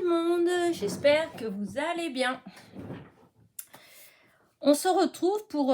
le monde, j'espère que vous allez bien. On se retrouve pour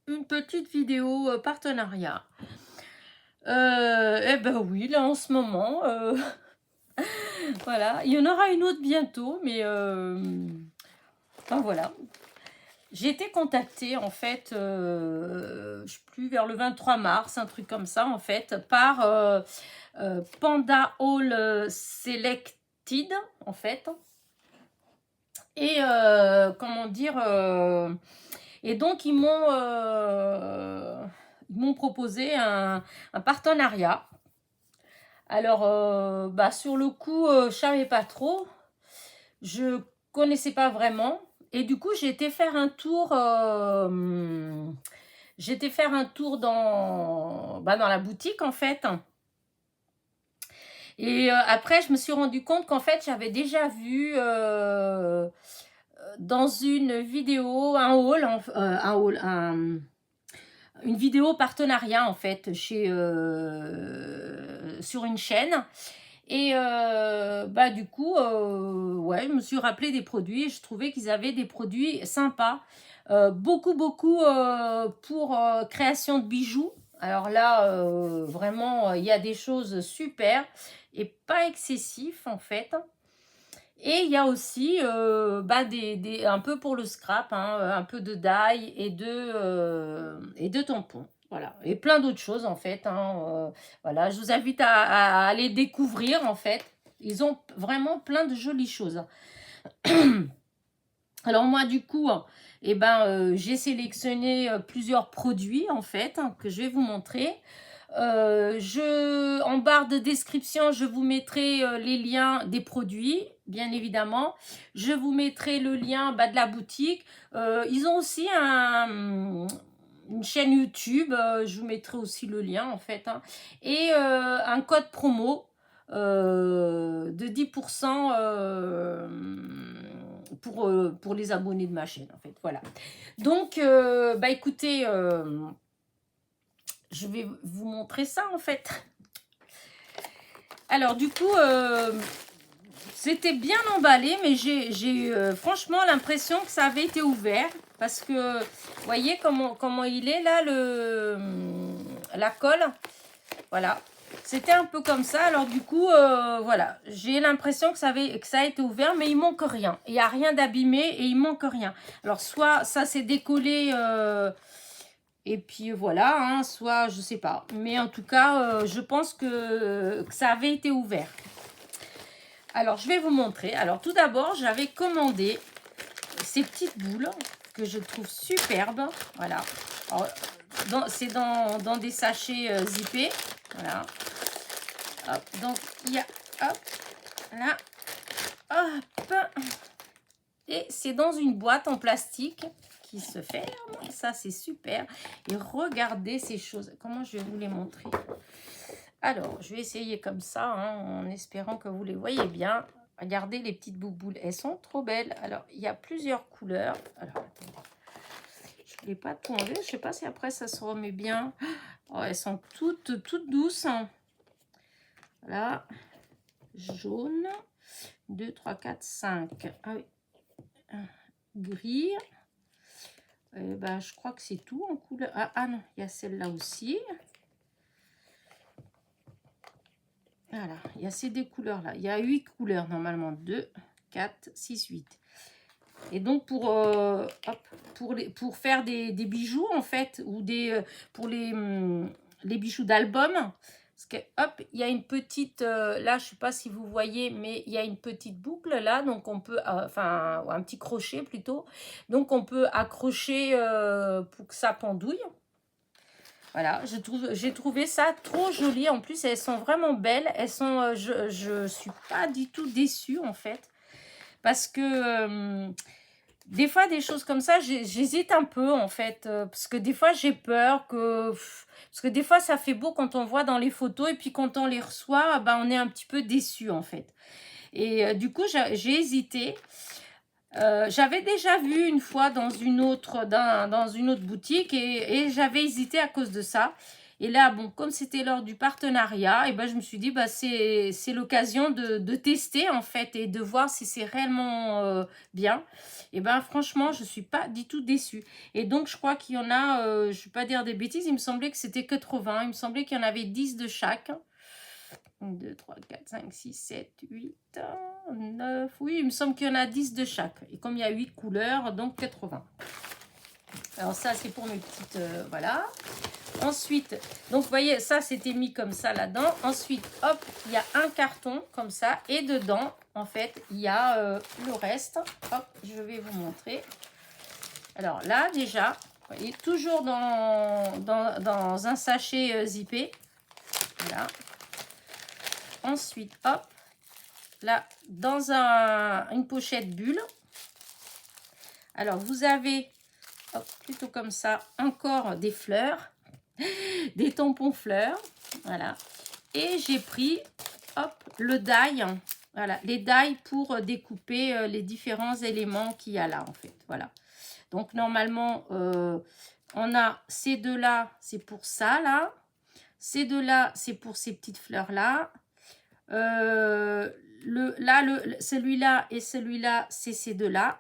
une petite vidéo partenariat. Eh ben oui, là en ce moment, voilà, il y en aura une autre bientôt, mais enfin voilà. J'ai été contactée en fait, je sais plus, vers le 23 mars, un truc comme ça en fait, par Panda All Selected en fait. Et comment dire, et donc ils m'ont proposé un partenariat. Alors sur le coup, je savais pas trop, je connaissais pas vraiment, et du coup j'ai été faire un tour dans la boutique en fait. Et après je me suis rendu compte qu'en fait j'avais déjà vu dans une vidéo une vidéo partenariat en fait sur une chaîne. Et du coup ouais, je me suis rappelé des produits et je trouvais qu'ils avaient des produits sympas, beaucoup pour création de bijoux. Alors là vraiment il y a des choses super et pas excessifs en fait. Et il y a aussi un peu pour le scrap, hein, un peu de dye et de tampons. Voilà. Et plein d'autres choses en fait. Voilà, je vous invite à aller découvrir en fait. Ils ont vraiment plein de jolies choses. Alors moi du coup, j'ai sélectionné plusieurs produits en fait que je vais vous montrer. En barre de description, je vous mettrai les liens des produits, bien évidemment. Je vous mettrai le lien de la boutique. Ils ont aussi une chaîne YouTube. Je vous mettrai aussi le lien, en fait. Et un code promo de 10% pour les abonnés de ma chaîne, en fait. Voilà. Donc, écoutez... je vais vous montrer ça en fait. Alors du coup, c'était bien emballé, mais j'ai franchement l'impression que ça avait été ouvert. Parce que, vous voyez comment il est là, la colle. Voilà. C'était un peu comme ça. Alors du coup, voilà. J'ai l'impression que ça a été ouvert, mais il manque rien. Il n'y a rien d'abîmé et il manque rien. Alors soit ça s'est décollé... et puis voilà, hein, soit je sais pas. Mais en tout cas, je pense que ça avait été ouvert. Alors, je vais vous montrer. Alors, tout d'abord, j'avais commandé ces petites boules que je trouve superbes. Voilà. C'est dans des sachets zippés. Voilà. Hop, donc, il y a... Hop, là. Hop. Et c'est dans une boîte en plastique qui se ferme. Ça, c'est super. Et regardez ces choses. Comment je vais vous les montrer? Alors, je vais essayer comme ça, hein, en espérant que vous les voyez bien. Regardez les petites bouboules. Elles sont trop belles. Alors, il y a plusieurs couleurs. Alors, attendez. Je ne l'ai pas tout enlevé. Je ne sais pas si après, ça se remet bien. Oh, elles sont toutes douces. Voilà. Jaune. 2, 3, 4, 5. Ah oui. Gris. Je crois que c'est tout en couleur. Ah non, il y a celle-là aussi. Voilà, il y a ces deux couleurs-là. Il y a 8 couleurs normalement. 2, 4, 6, 8. Et donc pour faire des bijoux en fait, ou pour les bijoux d'album. Parce que hop, il y a une petite, là je sais pas si vous voyez, mais il y a une petite boucle là, donc on peut, un petit crochet plutôt, donc on peut accrocher pour que ça pendouille. Voilà, j'ai trouvé ça trop joli. En plus, elles sont vraiment belles. Elles sont, je suis pas du tout déçue en fait, parce que des fois des choses comme ça, j'hésite un peu en fait, parce que des fois j'ai peur parce que des fois ça fait beau quand on voit dans les photos et puis quand on les reçoit, on est un petit peu déçu en fait. Et du coup j'ai hésité. J'avais déjà vu une fois dans une autre boutique et j'avais hésité à cause de ça. Et là, bon, comme c'était lors du partenariat, et ben, je me suis dit, bah, c'est l'occasion de tester, en fait, et de voir si c'est réellement bien. Et ben, franchement, je ne suis pas du tout déçue. Et donc, je crois qu'il y en a, je ne vais pas dire des bêtises, il me semblait que c'était 80. Il me semblait qu'il y en avait 10 de chaque. 1, 2, 3, 4, 5, 6, 7, 8, 9. Oui, il me semble qu'il y en a 10 de chaque. Et comme il y a 8 couleurs, donc 80. Alors ça, c'est pour mes petites... voilà. Ensuite, donc vous voyez, ça, c'était mis comme ça là-dedans. Ensuite, hop, il y a un carton comme ça. Et dedans, en fait, il y a le reste. Hop, je vais vous montrer. Alors là, déjà, vous voyez, toujours dans un sachet zippé. Voilà. Ensuite, hop, là, dans une pochette bulle. Alors, vous avez, hop, plutôt comme ça, encore des fleurs, des tampons fleurs, voilà. Et j'ai pris, hop, le die, voilà, les die pour découper les différents éléments qu'il y a là, en fait, voilà. Donc, normalement, on a ces deux-là, c'est pour ça, là. Ces deux-là, c'est pour ces petites fleurs-là. Celui-là et celui-là, c'est ces deux-là.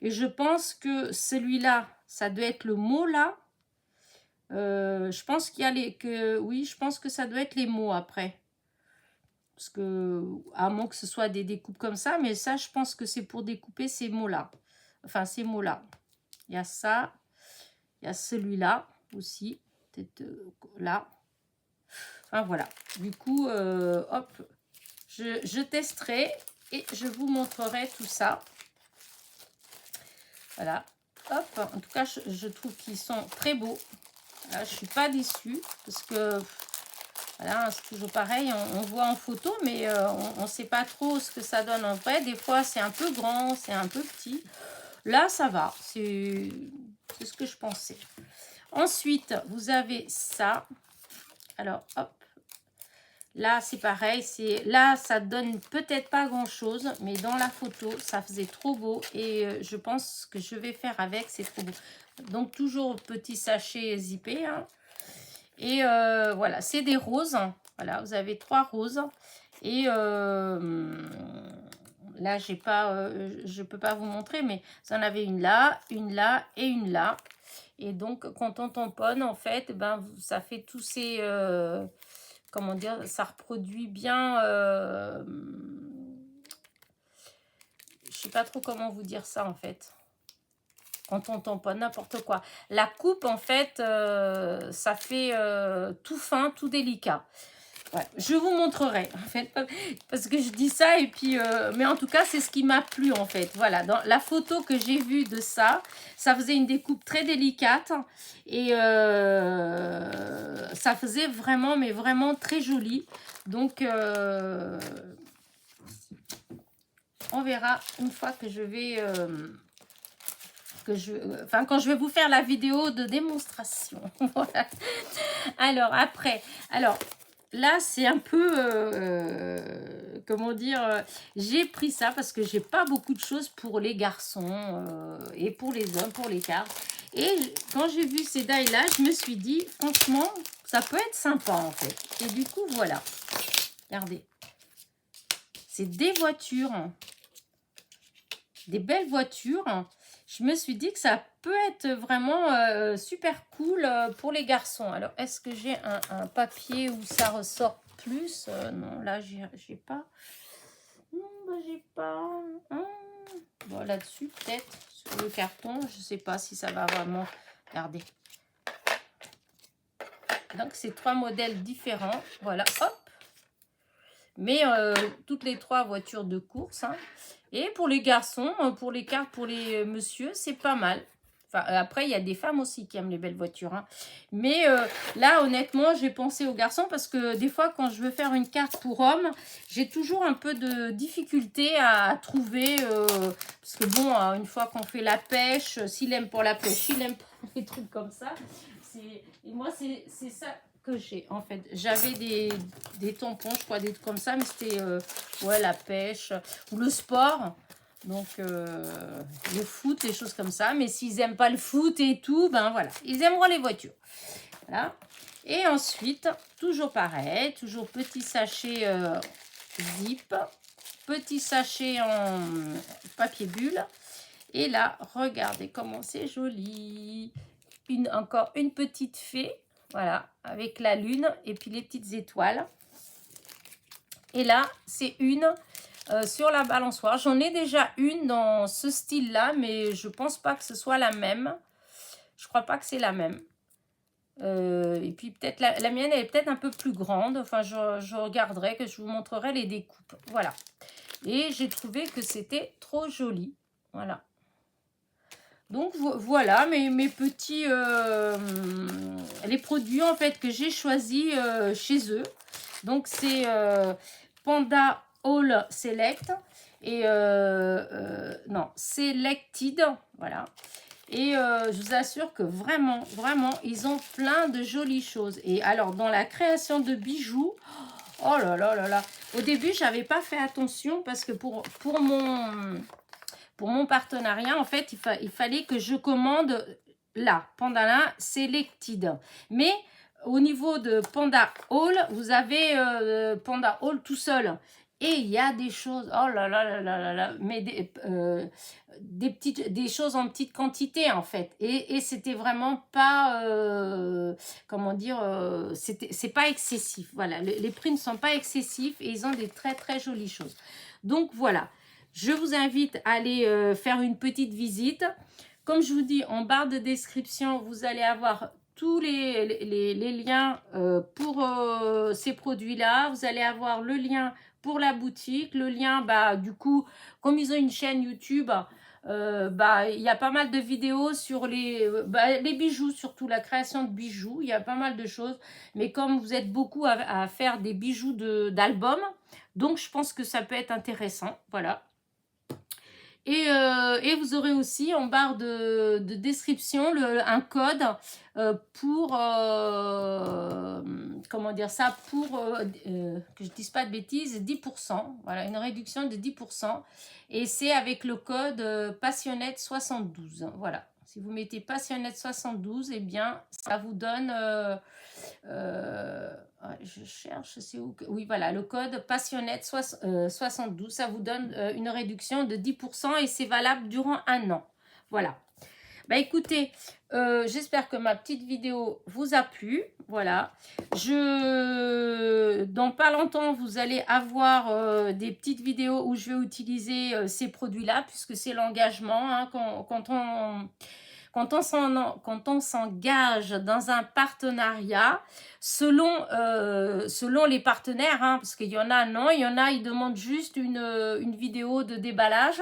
Et je pense que celui-là, ça doit être le mot là. Je pense qu'il y a oui, je pense que ça doit être les mots après. Parce que, à moins que ce soit des découpes comme ça, mais ça, je pense que c'est pour découper ces mots-là. Enfin, ces mots-là. Il y a ça. Il y a celui-là aussi. Peut-être là. Enfin, voilà. Du coup, hop. Je testerai et je vous montrerai tout ça. Voilà. Hop. En tout cas, je trouve qu'ils sont très beaux. Là, je ne suis pas déçue parce que voilà, c'est toujours pareil. On voit en photo, mais on ne sait pas trop ce que ça donne en vrai. Des fois, c'est un peu grand, c'est un peu petit. Là, ça va. C'est ce que je pensais. Ensuite, vous avez ça. Alors, hop. Là, c'est pareil. Là, ça donne peut-être pas grand-chose, mais dans la photo, ça faisait trop beau. Et je pense que je vais faire avec. C'est trop beau. Donc, toujours petit sachet zippé. Hein. Et voilà, c'est des roses. Voilà, vous avez 3 roses. Et là, j'ai pas, je peux pas vous montrer, mais vous en avez une là et une là. Et donc, quand on tamponne, en fait, ben, ça fait tous ces... comment dire, ça reproduit bien, je sais pas trop comment vous dire ça en fait, quand on tamponne n'importe quoi. La coupe en fait, ça fait tout fin, tout délicat. Ouais, je vous montrerai en fait, parce que je dis ça et puis, mais en tout cas c'est ce qui m'a plu en fait. Voilà, dans la photo que j'ai vue de ça, ça faisait une découpe très délicate et ça faisait vraiment, mais vraiment très joli. Donc, on verra une fois que je vais, enfin quand je vais vous faire la vidéo de démonstration. Voilà. Alors après, alors. Là, c'est un peu, comment dire, j'ai pris ça parce que j'ai pas beaucoup de choses pour les garçons et pour les hommes, pour les cartes. Et quand j'ai vu ces die-là, je me suis dit, franchement, ça peut être sympa en fait. Et du coup, voilà. Regardez. C'est des voitures, des belles voitures. Je me suis dit que ça peut être vraiment super cool pour les garçons. Alors, est-ce que j'ai un papier où ça ressort plus non, là, j'ai pas. Non, bah, j'ai pas. Bon, là-dessus, peut-être, sur le carton. Je sais pas si ça va vraiment... Regardez. Donc, c'est 3 modèles différents. Voilà, hop. Mais toutes les 3 voitures de course. Hein. Et pour les garçons, pour les cartes, pour les messieurs, c'est pas mal. Enfin, après, il y a des femmes aussi qui aiment les belles voitures. Hein. Mais là, honnêtement, j'ai pensé aux garçons parce que des fois, quand je veux faire une carte pour hommes, j'ai toujours un peu de difficulté à trouver. Parce que bon, une fois qu'on fait la pêche, s'il aime pour la pêche, il aime pour les trucs comme ça. Et moi, c'est ça que j'ai en fait. J'avais des tampons, je crois, des trucs comme ça, mais c'était ouais, la pêche ou le sport. Donc, le foot, les choses comme ça. Mais s'ils n'aiment pas le foot et tout, ben voilà. Ils aimeront les voitures. Voilà. Et ensuite, toujours pareil, toujours petit sachet zip, petit sachet en papier bulle. Et là, regardez comment c'est joli. Encore une petite fée, voilà, avec la lune et puis les petites étoiles. Et là, c'est une sur la balançoire. J'en ai déjà une dans ce style-là, mais je pense pas que ce soit la même. Je crois pas que c'est la même. Et puis peut-être la mienne, elle est peut-être un peu plus grande. Enfin, je regarderai, que je vous montrerai les découpes. Voilà. Et j'ai trouvé que c'était trop joli. Voilà. Donc voilà mes petits les produits en fait que j'ai choisis chez eux. Donc c'est Panda All Select et non Selected, voilà. Et je vous assure que vraiment ils ont plein de jolies choses. Et alors dans la création de bijoux, oh là là là là, au début j'avais pas fait attention parce que pour mon partenariat, en fait, il fallait que je commande là, Panda là, Selected. Mais au niveau de Panda Hall, vous avez Panda Hall tout seul. Et il y a des choses, oh là là là là là là, mais des choses en petite quantité en fait. Et c'était vraiment pas, comment dire, c'est pas excessif. Voilà, les prix ne sont pas excessifs et ils ont des très très jolies choses. Donc voilà. Je vous invite à aller faire une petite visite. Comme je vous dis, en barre de description, vous allez avoir tous les liens pour ces produits-là. Vous allez avoir le lien pour la boutique. Le lien, bah, du coup, comme ils ont une chaîne YouTube, bah, il y a pas mal de vidéos sur les bijoux, surtout la création de bijoux. Il y a pas mal de choses. Mais comme vous êtes beaucoup à faire des bijoux d'albums, donc je pense que ça peut être intéressant. Voilà. Et vous aurez aussi en barre de description un code pour, comment dire ça, pour, que je ne dise pas de bêtises, 10%. Voilà, une réduction de 10%. Et c'est avec le code Passionnette72. Voilà. Si vous mettez Passionnette72, eh bien, ça vous donne... je cherche, c'est où que... Oui, voilà, le code Passionnette72, ça vous donne une réduction de 10% et c'est valable durant un an. Voilà. Bah écoutez, j'espère que ma petite vidéo vous a plu. Voilà. Dans pas longtemps, vous allez avoir des petites vidéos où je vais utiliser ces produits-là, puisque c'est l'engagement. Hein, quand on s'engage dans un partenariat, selon les partenaires, hein, parce qu'il y en a, non, il y en a, ils demandent juste une vidéo de déballage.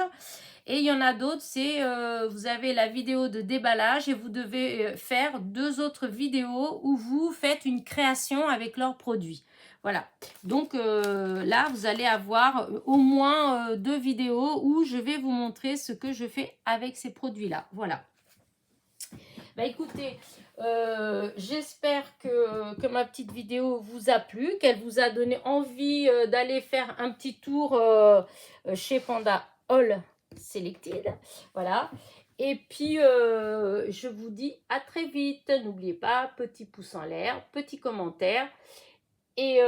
Et il y en a d'autres, c'est vous avez la vidéo de déballage et vous devez faire 2 autres vidéos où vous faites une création avec leurs produits. Voilà, donc là, vous allez avoir au moins 2 vidéos où je vais vous montrer ce que je fais avec ces produits-là. Voilà. Bah écoutez, j'espère que ma petite vidéo vous a plu, qu'elle vous a donné envie d'aller faire un petit tour chez Panda All Selected. Voilà. Et puis, je vous dis à très vite. N'oubliez pas, petit pouce en l'air, petit commentaire. Et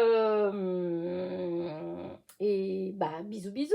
bah, bisous, bisous.